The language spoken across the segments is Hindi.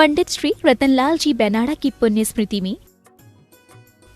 पंडित श्री रतनलाल जी बेनाड़ा की पुण्य स्मृति में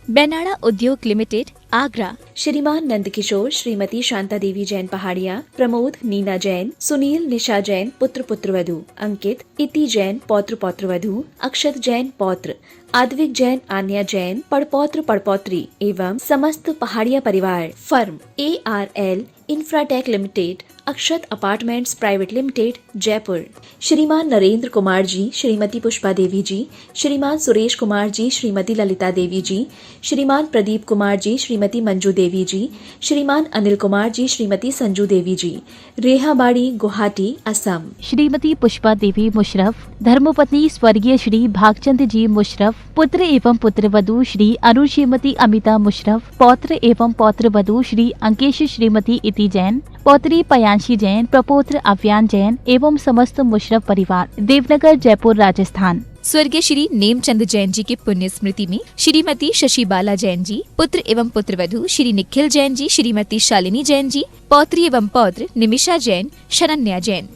बेनाड़ा उद्योग लिमिटेड, आगरा, श्रीमान नंदकिशोर, श्रीमती शांता देवी जैन पहाड़िया, प्रमोद, नीना जैन, सुनील, निशा जैन पुत्र पुत्रवधू, अंकित, इति जैन पौत्र पौत्रवधू, अक्षत जैन पौत्र, आद्विक जैन, आन्या जैन पड़पौत्र पड़पौत्री एवं समस्त पहाड़िया परिवार। फर्म ARL इंफ्राटेक लिमिटेड, अक्षत अपार्टमेंट्स प्राइवेट लिमिटेड, जयपुर। श्रीमान नरेंद्र कुमार जी, श्रीमती पुष्पा देवी जी, श्रीमान सुरेश कुमार जी, श्रीमती ललिता देवी जी, श्रीमान प्रदीप कुमार जी, श्रीमती मंजू देवी जी, श्रीमान अनिल कुमार जी, श्रीमती संजू देवी जी, रेहाबाड़ी, गुवाहाटी, असम। श्रीमती पुष्पा देवी मुशरफ, धर्मपत्नी स्वर्गीय श्री भागचंद जी मुशरफ, पुत्र एवं पुत्रवधू श्री अनु श्रीमती अमिता मुशरफ, पौत्र एवं पौत्रवधू श्री अंकेश श्रीमती इति जैन, पौत्री पयांशी जैन, प्रपौत्र अव्यान जैन एवं समस्त मुशरफ परिवार, देवनगर, जयपुर, राजस्थान। स्वर्गीय श्री नेमचंद जैन जी की पुण्य स्मृति में श्रीमती शशि बाला जैन जी, पुत्र एवं पुत्रवधू श्री निखिल जैन जी, श्रीमती शालिनी जैन जी, पौत्री एवं पौत्र निमिषा जैन, शरण्या जैन।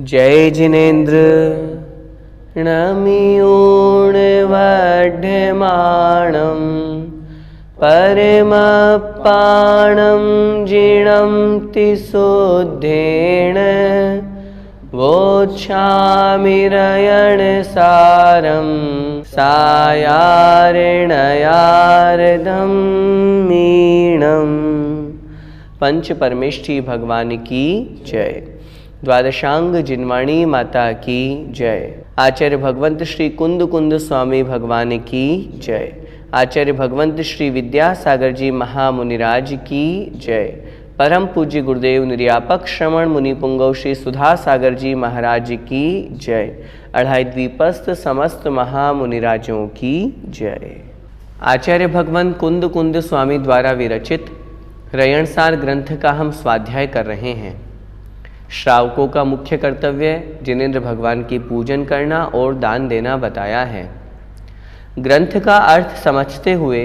जय जिनेन्द्र नमियोण वढ्यमाणं परमपाणं जीर्णं तिशोद्धेन वोच्छामिरयणसारं सायार्णयार्धं मीणं। पंच परमेष्ठी भगवान की जय। द्वादशांग जिनवाणी माता की जय। आचार्य भगवंत श्री कुंद कुंद स्वामी भगवान की जय। आचार्य भगवंत श्री विद्यासागर जी महामुनिराज की जय। परम पूज्य गुरुदेव निर्यापक श्रवण मुनि पुंगव श्री सुधा सागर जी महाराज की जय। अढ़ाई द्वीपस्थ समस्त महामुनिराजों की जय। आचार्य भगवंत कुंद कुंद स्वामी द्वारा विरचित रयणसार ग्रंथ का हम स्वाध्याय कर रहे हैं। श्रावकों का मुख्य कर्तव्य जिनेंद्र भगवान की पूजन करना और दान देना बताया है। ग्रंथ का अर्थ समझते हुए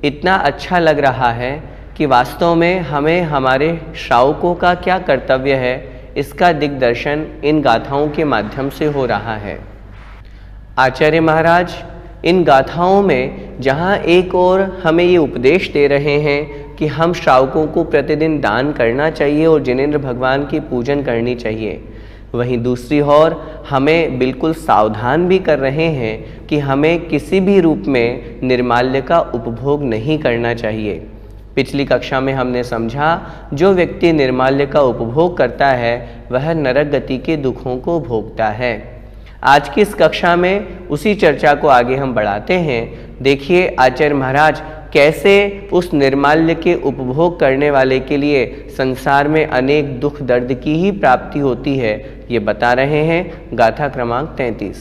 इतना अच्छा लग रहा है कि वास्तव में हमें हमारे श्रावकों का क्या कर्तव्य है इसका दिग्दर्शन इन गाथाओं के माध्यम से हो रहा है। आचार्य महाराज इन गाथाओं में जहाँ एक ओर हमें ये उपदेश दे रहे हैं कि हम श्रावकों को प्रतिदिन दान करना चाहिए और जिनेंद्र भगवान की पूजन करनी चाहिए, वहीं दूसरी ओर हमें बिल्कुल सावधान भी कर रहे हैं कि हमें किसी भी रूप में निर्माल्य का उपभोग नहीं करना चाहिए। पिछली कक्षा में हमने समझा जो व्यक्ति निर्माल्य का उपभोग करता है वह नरक गति के दुखों को भोगता है। आज की इस कक्षा में उसी चर्चा को आगे हम बढ़ाते हैं। देखिए आचार्य महाराज कैसे उस निर्माल्य के उपभोग करने वाले के लिए संसार में अनेक दुख दर्द की ही प्राप्ति होती है, ये बता रहे हैं। गाथा क्रमांक 33।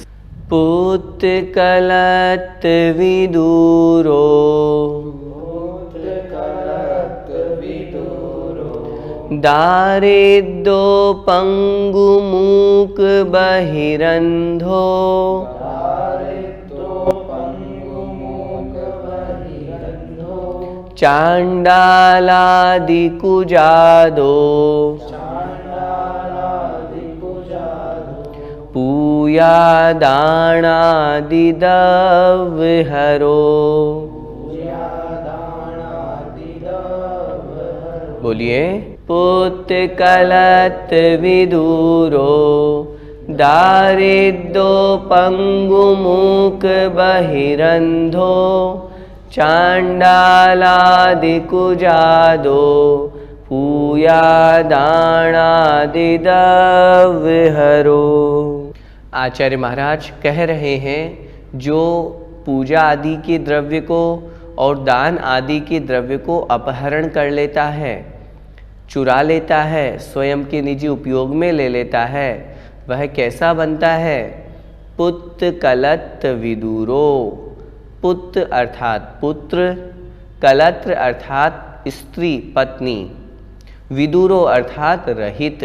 पुत्कलत विदूरो दारिद्रो पंगुमूक बहिरंधो चांडालादिकुजादो पूयादानादिदवहरो। बोलिए। पुत्कलत विदूरो दारिद्रो पंगुमूक बहिरंधो चांडालादिकुजादो पूयादानादिदवहरो। आचार्य महाराज कह रहे हैं जो पूजा आदि के द्रव्य को और दान आदि के द्रव्य को अपहरण कर लेता है, चुरा लेता है, स्वयं के निजी उपयोग में ले लेता है, वह कैसा बनता है? पुत्कलत विदूरो। पुत्र अर्थात पुत्र, कलत्र अर्थात स्त्री पत्नी, विदूरो अर्थात रहित।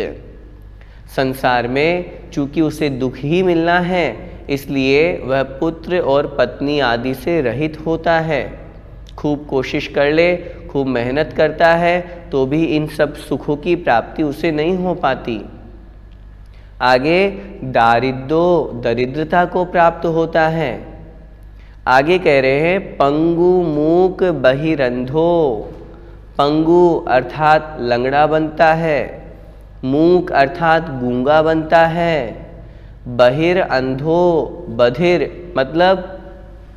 संसार में चूंकि उसे दुख ही मिलना है इसलिए वह पुत्र और पत्नी आदि से रहित होता है। खूब कोशिश कर ले, खूब मेहनत करता है तो भी इन सब सुखों की प्राप्ति उसे नहीं हो पाती। आगे दरिद्रता को प्राप्त होता है। आगे कह रहे हैं पंगु मूक बहिरंधो। पंगु अर्थात लंगड़ा बनता है, मूक अर्थात गूंगा बनता है, बहिर अंधो, बधिर मतलब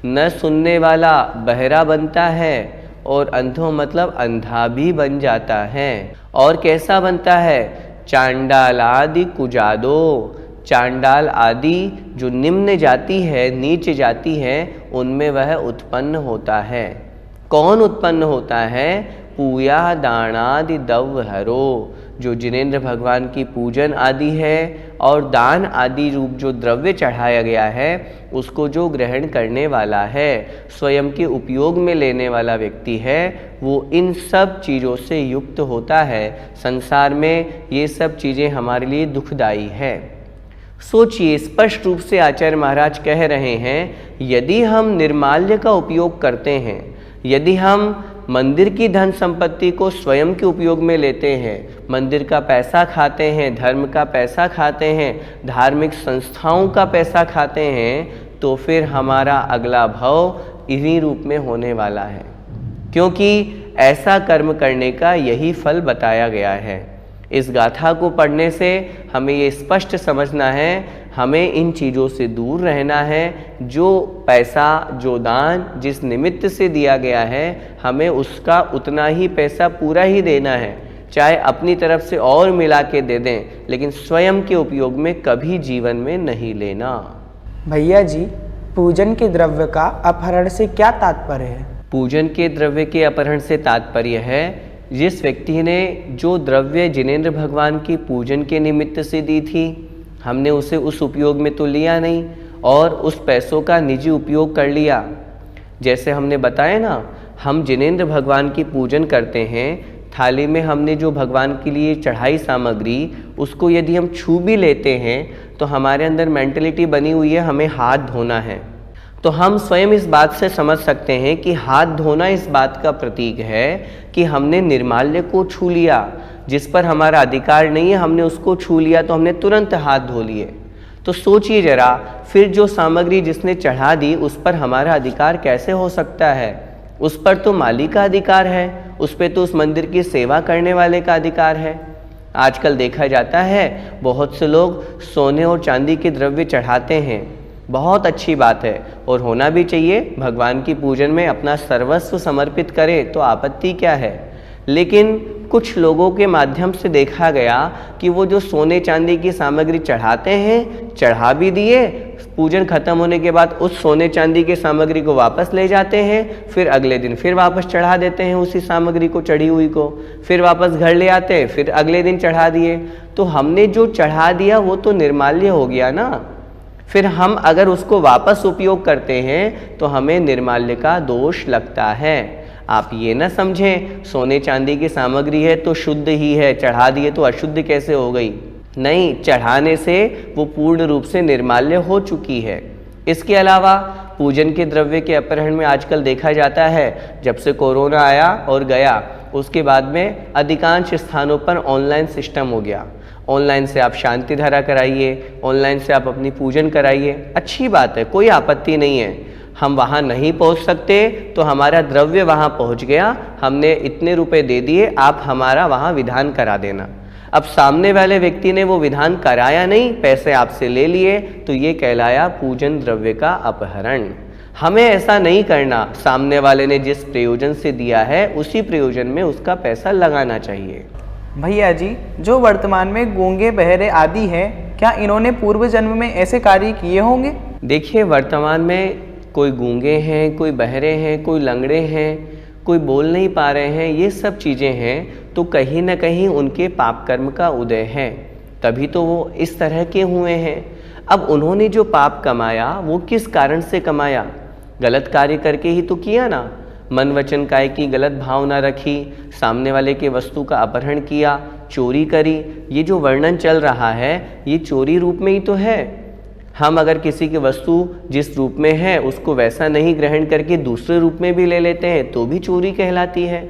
न सुनने वाला बहरा बनता है, और अंधो मतलब अंधा भी बन जाता है। और कैसा बनता है? चांडाल आदि कुजादो। चांडाल आदि जो निम्न जाति है, नीच जाति है, उनमें वह उत्पन्न होता है। कौन उत्पन्न होता है? पूया दानादि दवहरो, जो जिनेंद्र भगवान की पूजन आदि है और दान आदि रूप जो द्रव्य चढ़ाया गया है उसको जो ग्रहण करने वाला है, स्वयं के उपयोग में लेने वाला व्यक्ति है, वो इन सब चीज़ों से युक्त होता है। संसार में ये सब चीज़ें हमारे लिए दुखदाई है। सोचिए, स्पष्ट रूप से आचार्य महाराज कह रहे हैं, यदि हम निर्माल्य का उपयोग करते हैं, यदि हम मंदिर की धन संपत्ति को स्वयं के उपयोग में लेते हैं, मंदिर का पैसा खाते हैं, धर्म का पैसा खाते हैं, धार्मिक संस्थाओं का पैसा खाते हैं, तो फिर हमारा अगला भव इन्हीं रूप में होने वाला है, क्योंकि ऐसा कर्म करने का यही फल बताया गया है। इस गाथा को पढ़ने से हमें ये स्पष्ट समझना है, हमें इन चीज़ों से दूर रहना है। जो पैसा, जो दान जिस निमित्त से दिया गया है, हमें उसका उतना ही पैसा पूरा ही देना है, चाहे अपनी तरफ से और मिला के दे दें, लेकिन स्वयं के उपयोग में कभी जीवन में नहीं लेना। भैया जी, पूजन के द्रव्य का अपहरण से क्या तात्पर्य है? पूजन के द्रव्य के अपहरण से तात्पर्य है, जिस व्यक्ति ने जो द्रव्य जिनेंद्र भगवान की पूजन के निमित्त से दी थी, हमने उसे उस उपयोग में तो लिया नहीं और उस पैसों का निजी उपयोग कर लिया। जैसे हमने बताया ना, हम जिनेंद्र भगवान की पूजन करते हैं, थाली में हमने जो भगवान के लिए चढ़ाई सामग्री, उसको यदि हम छू भी लेते हैं तो हमारे अंदर मेंटलिटी बनी हुई है हमें हाथ धोना है। तो हम स्वयं इस बात से समझ सकते हैं कि हाथ धोना इस बात का प्रतीक है कि हमने निर्माल्य को छू लिया, जिस पर हमारा अधिकार नहीं है, हमने उसको छू लिया तो हमने तुरंत हाथ धो लिए। तो सोचिए जरा, फिर जो सामग्री जिसने चढ़ा दी उस पर हमारा अधिकार कैसे हो सकता है? उस पर तो मालिक का अधिकार है, उस पर तो उस मंदिर की सेवा करने वाले का अधिकार है। आजकल देखा जाता है बहुत से लोग सोने और चांदी के द्रव्य चढ़ाते हैं, बहुत अच्छी बात है और होना भी चाहिए। भगवान की पूजन में अपना सर्वस्व समर्पित करें तो आपत्ति क्या है, लेकिन कुछ लोगों के माध्यम से देखा गया कि वो जो सोने चांदी की सामग्री चढ़ाते हैं, चढ़ा भी दिए, पूजन खत्म होने के बाद उस सोने चांदी की सामग्री को वापस ले जाते हैं, फिर अगले दिन फिर वापस चढ़ा देते हैं उसी सामग्री को, चढ़ी हुई को, फिर वापस घर ले आते हैं, फिर अगले दिन चढ़ा दिए। तो हमने जो चढ़ा दिया वो तो निर्माल्य हो गया ना। फिर हम अगर उसको वापस उपयोग करते हैं तो हमें निर्माल्य का दोष लगता है। आप ये ना समझें सोने चांदी की सामग्री है तो शुद्ध ही है, चढ़ा दिए तो अशुद्ध कैसे हो गई। नहीं, चढ़ाने से वो पूर्ण रूप से निर्माल्य हो चुकी है। इसके अलावा पूजन के द्रव्य के अपहरण में आजकल देखा जाता है, जब से कोरोना आया और गया उसके बाद में अधिकांश स्थानों पर ऑनलाइन सिस्टम हो गया। ऑनलाइन से आप शांति धारा कराइए, ऑनलाइन से आप अपनी पूजन कराइए, अच्छी बात है, कोई आपत्ति नहीं है। हम वहाँ नहीं पहुँच सकते तो हमारा द्रव्य वहाँ पहुँच गया, हमने इतने रुपए दे दिए, आप हमारा वहाँ विधान करा देना। अब सामने वाले व्यक्ति ने वो विधान कराया नहीं, पैसे आपसे ले लिए, तो ये कहलाया पूजन द्रव्य का अपहरण। हमें ऐसा नहीं करना, सामने वाले ने जिस प्रयोजन से दिया है उसी प्रयोजन में उसका पैसा लगाना चाहिए। भैया जी, जो वर्तमान में गूंगे बहरे आदि हैं, क्या इन्होंने पूर्व जन्म में ऐसे कार्य किए होंगे? देखिए, वर्तमान में कोई गूंगे हैं, कोई बहरे हैं, कोई लंगड़े हैं, कोई बोल नहीं पा रहे हैं, ये सब चीज़ें हैं तो कहीं ना कहीं उनके पाप कर्म का उदय है, तभी तो वो इस तरह के हुए हैं। अब उन्होंने जो पाप कमाया वो किस कारण से कमाया? गलत कार्य करके ही तो किया ना। मन वचन काय की गलत भावना रखी, सामने वाले के वस्तु का अपहरण किया, चोरी करी। ये जो वर्णन चल रहा है ये चोरी रूप में ही तो है। हम अगर किसी की वस्तु जिस रूप में है उसको वैसा नहीं ग्रहण करके दूसरे रूप में भी ले लेते हैं तो भी चोरी कहलाती है।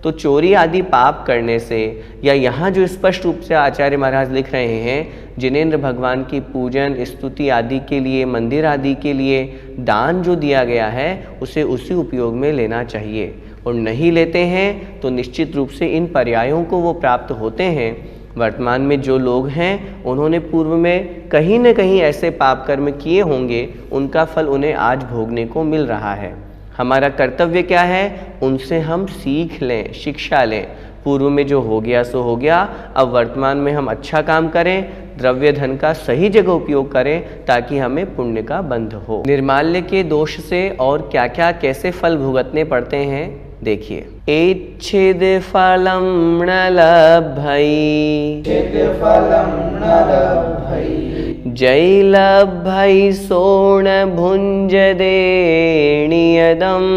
तो चोरी आदि पाप करने से, या यहाँ जो स्पष्ट रूप से आचार्य महाराज लिख रहे हैं, जिनेंद्र भगवान की पूजन स्तुति आदि के लिए, मंदिर आदि के लिए दान जो दिया गया है उसे उसी उपयोग में लेना चाहिए, और नहीं लेते हैं तो निश्चित रूप से इन पर्यायों को वो प्राप्त होते हैं। वर्तमान में जो लोग हैं उन्होंने पूर्व में कहीं न कहीं ऐसे पाप कर्म किए होंगे, उनका फल उन्हें आज भोगने को मिल रहा है। हमारा कर्तव्य क्या है? उनसे हम सीख लें, शिक्षा लें। पूर्व में जो हो गया सो हो गया, अब वर्तमान में हम अच्छा काम करें, द्रव्य धन का सही जगह उपयोग करें ताकि हमें पुण्य का बंध हो। निर्माल्य के दोष से और क्या क्या कैसे फल भुगतने पड़ते हैं देखिए। इच्छिद फलम न लभै, जै लभै सोण भुञ्जदे नियदम्,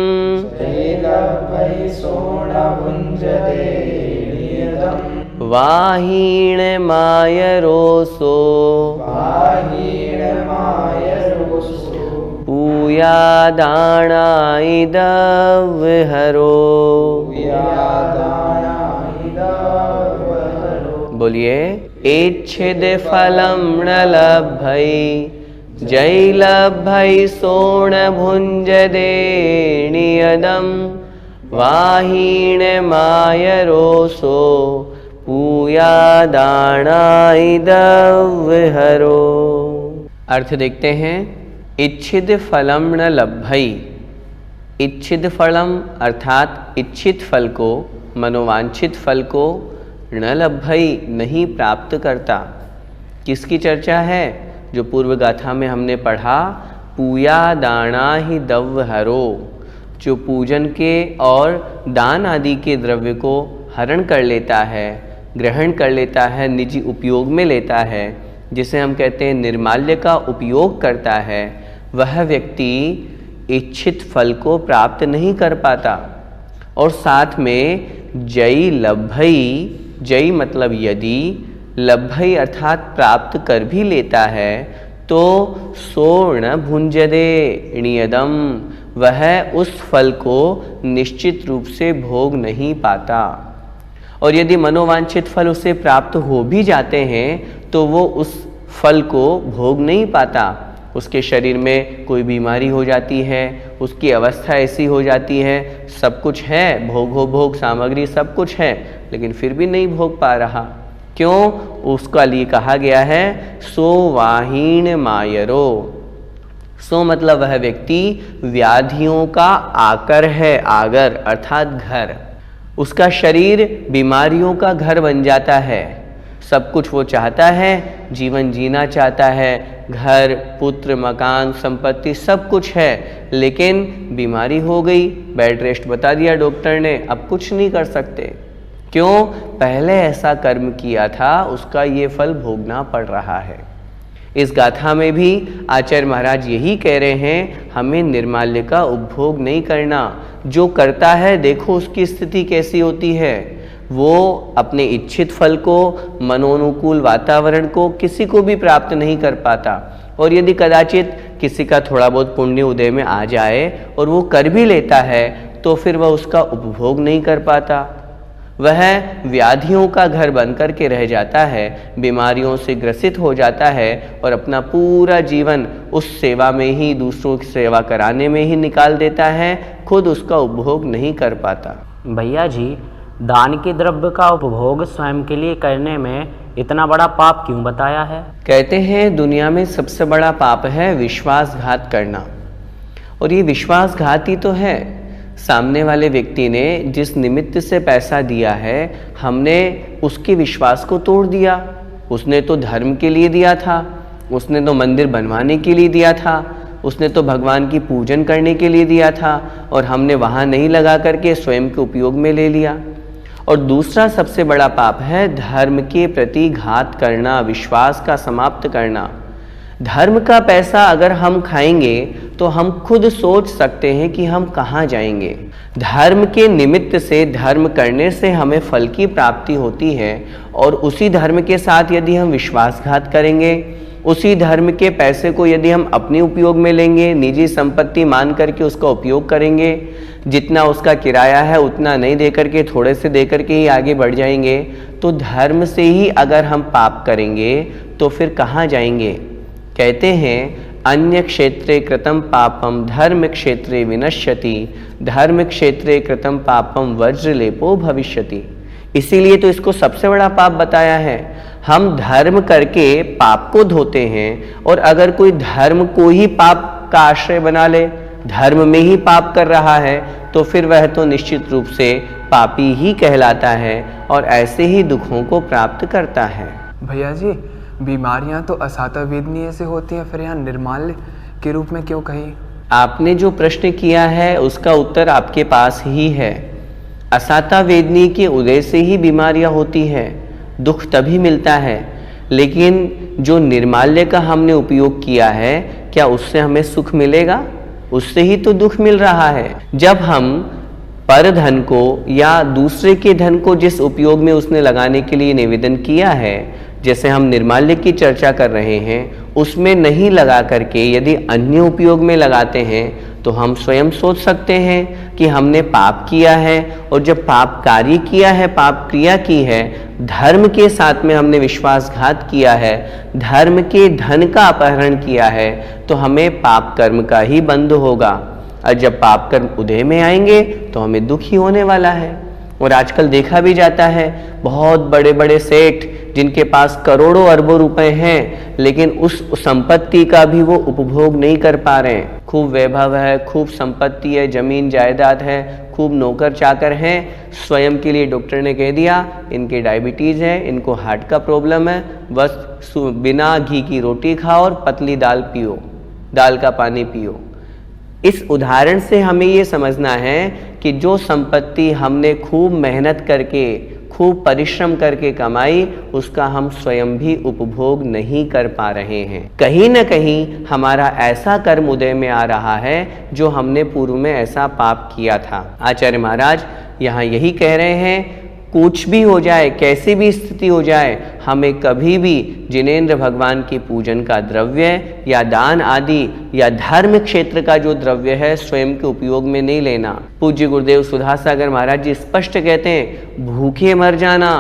वाहीण मायरोसो पूयादाणाइदवहरो। बोलिए, इच्छिद फलम न लभै, जै लभै सोण भुञ्जदे नियदम्, वाहीण मायरोसो पूयादाणाइदवहरो। अर्थ देखते हैं। इच्छिद फलम न लभै, इच्छिद फलम अर्थात इच्छित फल को, मनोवांछित फल को, न लभै नहीं प्राप्त करता। किसकी चर्चा है? जो पूर्व गाथा में हमने पढ़ा, पूया दाना ही दव्हरो, जो पूजन के और दान आदि के द्रव्य को हरण कर लेता है, ग्रहण कर लेता है, निजी उपयोग में लेता है, जिसे हम कहते हैं निर्माल्य का उपयोग करता है, वह व्यक्ति इच्छित फल को प्राप्त नहीं कर पाता। और साथ में जै लभै, जै मतलब यदि, लभै अर्थात प्राप्त कर भी लेता है तो सोण भुञ्जदे नियदम, वह उस फल को निश्चित रूप से भोग नहीं पाता। और यदि मनोवांछित फल उसे प्राप्त हो भी जाते हैं तो वो उस फल को भोग नहीं पाता। उसके शरीर में कोई बीमारी हो जाती है, उसकी अवस्था ऐसी हो जाती है, सब कुछ है, भोग सामग्री सब कुछ है, लेकिन फिर भी नहीं भोग पा रहा। क्यों? उसका लिए कहा गया है सो वाहीण मायरो। सो मतलब वह व्यक्ति व्याधियों का आकर है, आगर अर्थात घर। उसका शरीर बीमारियों का घर बन जाता है। सब कुछ वो चाहता है, जीवन जीना चाहता है, घर, पुत्र, मकान, संपत्ति सब कुछ है, लेकिन बीमारी हो गई, बेड रेस्ट बता दिया डॉक्टर ने, अब कुछ नहीं कर सकते। क्यों? पहले ऐसा कर्म किया था, उसका ये फल भोगना पड़ रहा है। इस गाथा में भी आचार्य महाराज यही कह रहे हैं, हमें निर्माल्य का उपभोग नहीं करना। जो करता है देखो उसकी स्थिति कैसी होती है। वो अपने इच्छित फल को, मनोनुकूल वातावरण को किसी को भी प्राप्त नहीं कर पाता। और यदि कदाचित किसी का थोड़ा बहुत पुण्य उदय में आ जाए और वो कर भी लेता है तो फिर वह उसका उपभोग नहीं कर पाता। वह व्याधियों का घर बन कर के रह जाता है, बीमारियों से ग्रसित हो जाता है और अपना पूरा जीवन उस सेवा में ही, दूसरों की सेवा कराने में ही निकाल देता है, खुद उसका उपभोग नहीं कर पाता। भैया जी, दान के द्रव्य का उपभोग स्वयं के लिए करने में इतना बड़ा पाप क्यों बताया है? कहते हैं दुनिया में सबसे बड़ा पाप है विश्वासघात करना। और ये विश्वासघात ही तो है। सामने वाले व्यक्ति ने जिस निमित्त से पैसा दिया है, हमने उसके विश्वास को तोड़ दिया। उसने तो धर्म के लिए दिया था, उसने तो मंदिर बनवाने के लिए दिया था, उसने तो भगवान की पूजन करने के लिए दिया था, और हमने वहाँ नहीं लगा करके स्वयं के उपयोग में ले लिया। और दूसरा सबसे बड़ा पाप है धर्म के प्रति घात करना, विश्वास का समाप्त करना। धर्म का पैसा अगर हम खाएंगे तो हम खुद सोच सकते हैं कि हम कहाँ जाएंगे। धर्म के निमित्त से, धर्म करने से हमें फल की प्राप्ति होती है, और उसी धर्म के साथ यदि हम विश्वासघात करेंगे, उसी धर्म के पैसे को यदि हम अपने उपयोग में लेंगे, निजी संपत्ति मान करके उसका उपयोग करेंगे, जितना उसका किराया है उतना नहीं दे करके, थोड़े से दे करके ही आगे बढ़ जाएंगे, तो धर्म से ही अगर हम पाप करेंगे तो फिर कहाँ जाएंगे। कहते हैं अन्य क्षेत्रे कृतं पापम धर्म क्षेत्रे विनश्यति, धर्म क्षेत्रे कृतं पापम वज्रलेपो भविष्यति। इसीलिए तो इसको सबसे बड़ा पाप बताया है। हम धर्म करके पाप को धोते हैं, और अगर कोई धर्म को ही पाप का आश्रय बना ले, धर्म में ही पाप कर रहा है, तो फिर वह तो निश्चित रूप से पापी ही कहलाता है और ऐसे ही दुखों को प्राप्त करता है। भैया जी, बीमारियां तो असाता वेदनीय से होती हैं, फिर यहाँ निर्माल्य के रूप में क्यों कही? आपने जो प्रश्न किया है उसका उत्तर आपके पास ही है। असाता वेदनी के उदय से ही बीमारियां होती है, दुख तभी मिलता है। लेकिन जो निर्माल्य का हमने उपयोग किया है, क्या उससे हमें सुख मिलेगा? उससे ही तो दुख मिल रहा है। जब हम पर धन को या दूसरे के धन को जिस उपयोग में उसने लगाने के लिए निवेदन किया है, जैसे हम निर्माल्य की चर्चा कर रहे हैं, उसमें नहीं लगा करके यदि अन्य उपयोग में लगाते हैं, तो हम स्वयं सोच सकते हैं कि हमने पाप किया है। और जब पाप कार्य किया है, पाप क्रिया की है, धर्म के साथ में हमने विश्वासघात किया है, धर्म के धन का अपहरण किया है, तो हमें पाप कर्म का ही बंध होगा। और जब पाप कर्म उदय में आएंगे तो हमें दुख ही होने वाला है। और आजकल देखा भी जाता है, बहुत बड़े बड़े सेठ जिनके पास करोड़ों अरबों रुपए हैं, लेकिन उस संपत्ति का भी वो उपभोग नहीं कर पा रहे हैं। खूब वैभव है, खूब संपत्ति है, जमीन जायदाद है, खूब नौकर चाकर हैं, स्वयं के लिए डॉक्टर ने कह दिया इनके डायबिटीज़ है, इनको हार्ट का प्रॉब्लम है, बस बिना घी की रोटी खाओ और पतली दाल पियो, दाल का पानी पियो। इस उदाहरण से हमें ये समझना है कि जो संपत्ति हमने खूब मेहनत करके, खूब परिश्रम करके कमाई, उसका हम स्वयं भी उपभोग नहीं कर पा रहे हैं। कहीं न कहीं हमारा ऐसा कर्म उदय में आ रहा है जो हमने पूर्व में ऐसा पाप किया था। आचार्य महाराज यहाँ यही कह रहे हैं, कुछ भी हो जाए, कैसी भी स्थिति हो जाए, हमें कभी भी जिनेंद्र भगवान के पूजन का द्रव्य या दान आदि या धर्म क्षेत्र का जो द्रव्य है स्वयं के उपयोग में नहीं लेना। पूज्य गुरुदेव सुधासागर महाराज जी स्पष्ट कहते हैं, भूखे मर जाना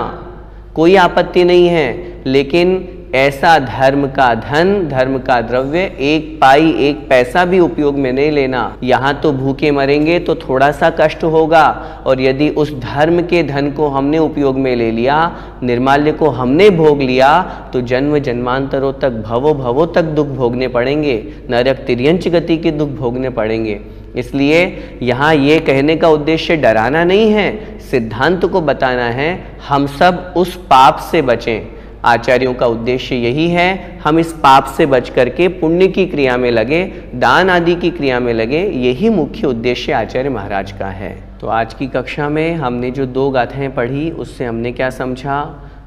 कोई आपत्ति नहीं है, लेकिन ऐसा धर्म का धन, धर्म का द्रव्य एक पाई एक पैसा भी उपयोग में नहीं लेना। यहाँ तो भूखे मरेंगे तो थोड़ा सा कष्ट होगा, और यदि उस धर्म के धन को हमने उपयोग में ले लिया, निर्माल्य को हमने भोग लिया, तो जन्म जन्मांतरों तक, भवों भवों तक दुख भोगने पड़ेंगे, नरक तिर्यंच गति के दुख भोगने पड़ेंगे। इसलिए यहाँ ये कहने का उद्देश्य डराना नहीं है, सिद्धांत को बताना है, हम सब उस पाप से बचें। आचार्यों का उद्देश्य यही है, हम इस पाप से बच करके पुण्य की क्रिया में लगे, दान आदि की क्रिया में लगे, यही मुख्य उद्देश्य आचार्य महाराज का है। तो आज की कक्षा में हमने जो 2 गाथाएं पढ़ी, उससे हमने क्या समझा?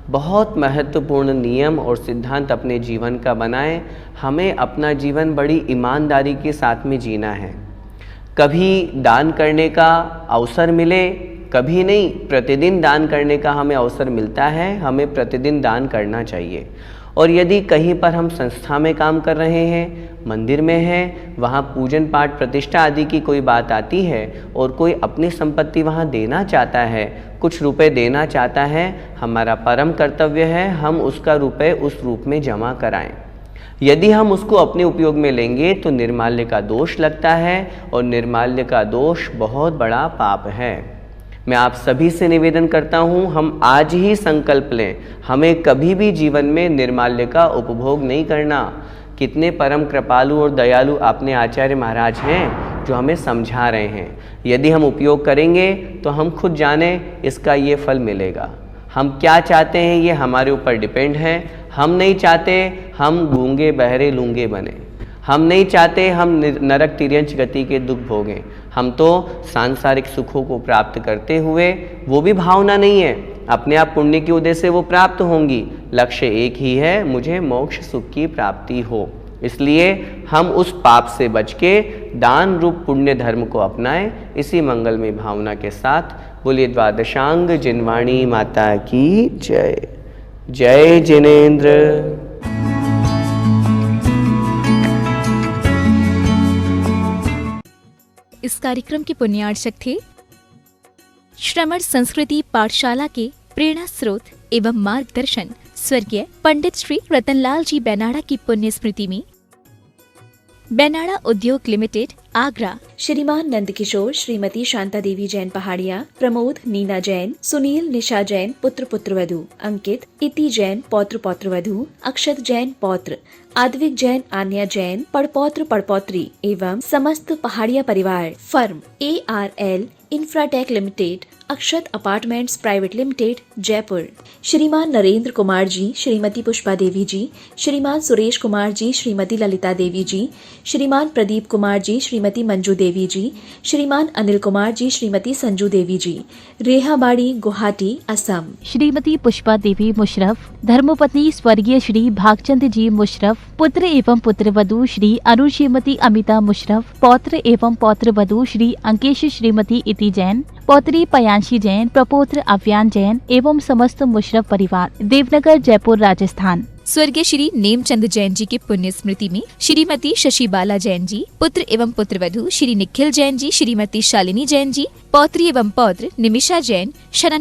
बहुत महत्वपूर्ण नियम और सिद्धांत अपने जीवन का बनाएं। हमें अपना जीवन बड़ी ईमानदारी के साथ में जीना है। कभी दान करने का अवसर मिले, कभी नहीं, प्रतिदिन दान करने का हमें अवसर मिलता है, हमें प्रतिदिन दान करना चाहिए। और यदि कहीं पर हम संस्था में काम कर रहे हैं, मंदिर में हैं, वहाँ पूजन पाठ प्रतिष्ठा आदि की कोई बात आती है और कोई अपनी संपत्ति वहाँ देना चाहता है, कुछ रुपए देना चाहता है, हमारा परम कर्तव्य है हम उसका रुपए उस रूप में जमा कराएं। यदि हम उसको अपने उपयोग में लेंगे तो निर्माल्य का दोष लगता है, और निर्माल्य का दोष बहुत बड़ा पाप है। मैं आप सभी से निवेदन करता हूँ, हम आज ही संकल्प लें, हमें कभी भी जीवन में निर्माल्य का उपभोग नहीं करना। कितने परम कृपालु और दयालु अपने आचार्य महाराज हैं जो हमें समझा रहे हैं। यदि हम उपयोग करेंगे तो हम खुद जाने इसका ये फल मिलेगा। हम क्या चाहते हैं ये हमारे ऊपर डिपेंड है। हम नहीं चाहते हम गूंगे बहरे लूंगे बने, हम नहीं चाहते हम नरक तिर्यंच गति के दुख भोगें। हम तो सांसारिक सुखों को प्राप्त करते हुए, वो भी भावना नहीं है, अपने आप पुण्य के उदय से वो प्राप्त होंगी। लक्ष्य एक ही है, मुझे मोक्ष सुख की प्राप्ति हो। इसलिए हम उस पाप से बच के दान रूप पुण्य धर्म को अपनाएं। इसी मंगलमय भावना के साथ बोलिए द्वादशांग जिनवाणी माता की जय। जय जिनेन्द्र। इस कार्यक्रम के पुण्यार्चक थे श्रमण संस्कृति पाठशाला के प्रेरणा स्रोत एवं मार्गदर्शन स्वर्गीय पंडित श्री रतनलाल जी बेनाड़ा की पुण्य स्मृति में बेनाड़ा उद्योग लिमिटेड आगरा, श्रीमान नंदकिशोर श्रीमती शांता देवी जैन पहाड़िया, प्रमोद नीना जैन, सुनील निशा जैन पुत्र पुत्रवधू, अंकित इति जैन पौत्र पौत्रवधू, अक्षत जैन पौत्र, आद्विक जैन आन्या जैन पड़पौत्र पड़पौत्री एवं समस्त पहाड़िया परिवार, फर्म ARL इंफ्राटेक लिमिटेड, अक्षत अपार्टमेंट्स प्राइवेट लिमिटेड, जयपुर। श्रीमान नरेंद्र कुमार जी, श्रीमती पुष्पा देवी जी, श्रीमान सुरेश कुमार जी, श्रीमती ललिता देवी जी, श्रीमान प्रदीप कुमार जी, श्रीमती मंजू देवी जी, श्रीमान अनिल कुमार जी, श्रीमती संजू देवी जी, रेहाबाड़ी गुवाहाटी असम। श्रीमती पुष्पा देवी मुशरफ, धर्मपत्नी स्वर्गीय श्री भागचंद जी मुशरफ, पुत्र एवं पुत्रवधू श्री अनुश्रीमती अमिता मुशरफ, पौत्र एवं पौत्रवधू श्री अंकेश श्रीमती इति जैन, पौत्री पयांशी जैन, प्रपौत्र अव्यान जैन एवं समस्त मुशरफ परिवार, देवनगर जयपुर राजस्थान। स्वर्गीय श्री नेमचंद जैन जी की पुण्य स्मृति में श्रीमती शशि बाला जैन जी, पुत्र एवं पुत्रवधू श्री निखिल जैन जी, श्रीमती शालिनी जैन जी, पौत्री एवं पौत्र निमिषा जैन, शरण